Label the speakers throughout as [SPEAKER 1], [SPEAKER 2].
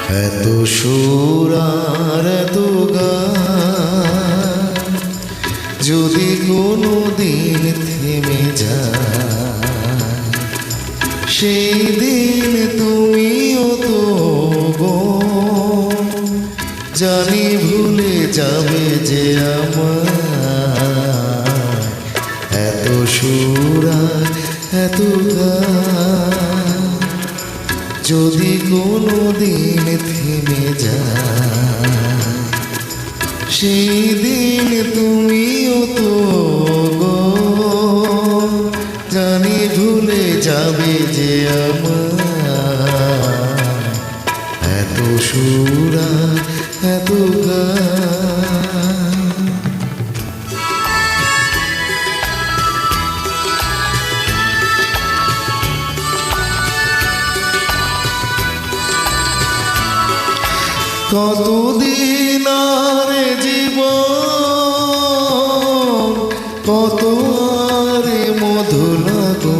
[SPEAKER 1] এত সুর আর এত গান যদি কোনো দিন থেমে যায়, সেই দিন তুমিও তো গো জানি ভুলে যাবে যে আমার। এত সুর আর এত গান যদি কোনো দিন থেমে যায়, সেই দিন তুমিও তো গো জানি ভুলে যাবে যে আমার। এত সুর আর এত গান কতদিন আর জীবন, কত আর মধু লাগন,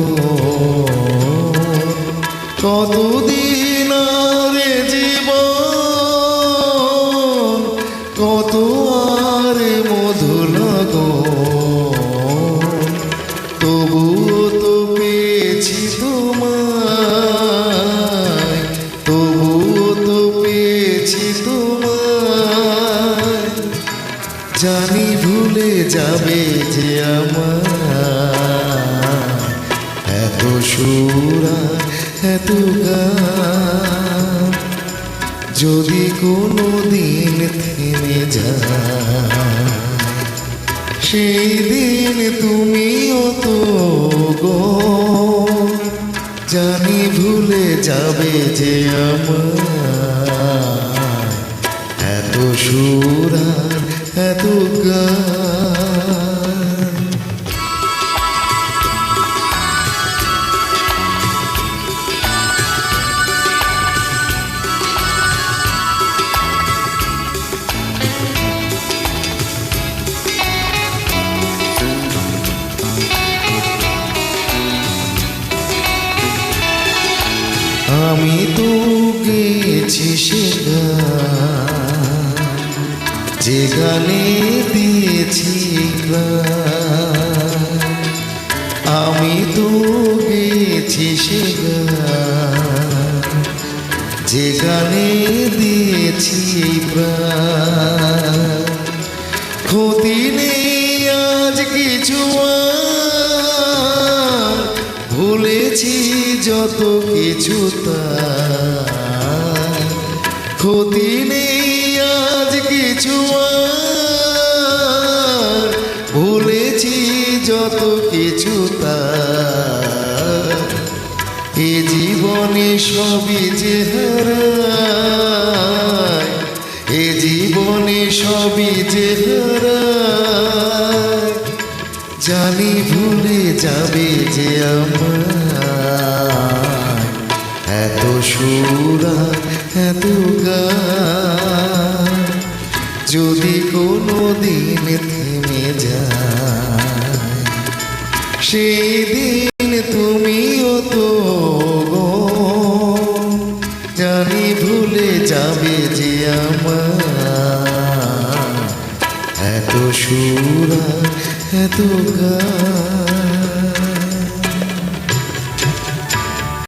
[SPEAKER 1] কতদিন আর জীবন, কত আর মধু লাগন, তবুও তো পেয়েছি তোমায়, তবুও তো পেয়েছি তোমায়, জানি ভুলে যাবে যে আমার। এত সুর আর এত গান যদি কোনো দিন থেমে যায়, সেই দিন তুমিও তো গো জানি ভুলে যাবে যে আমার। এত সুর আর এত গান আমি তো গেছি সে গান যে গানে দিয়েছি প্রাণ, আমি তো গেছি সে গান যে গানে দিয়েছি প্রাণ। ক্ষতি নেই আজ কিছু আর, ভুলেছি যত কিছু তার। ক্ষতি নেই আজ কিছু আর, ভুলেছি যত কিছু তার। এ জীবনে সবই যে হারায়, এ জীবনে সবই যে হারায়, জানি ভুলে যাবে যে আমার। এত সুর আর এত গান যদি কোনো দিন থেমে যায়, সেই দিন তুমিও তো গো জানি ভুলে যাবে যে আমার। এত সুর আর এত গান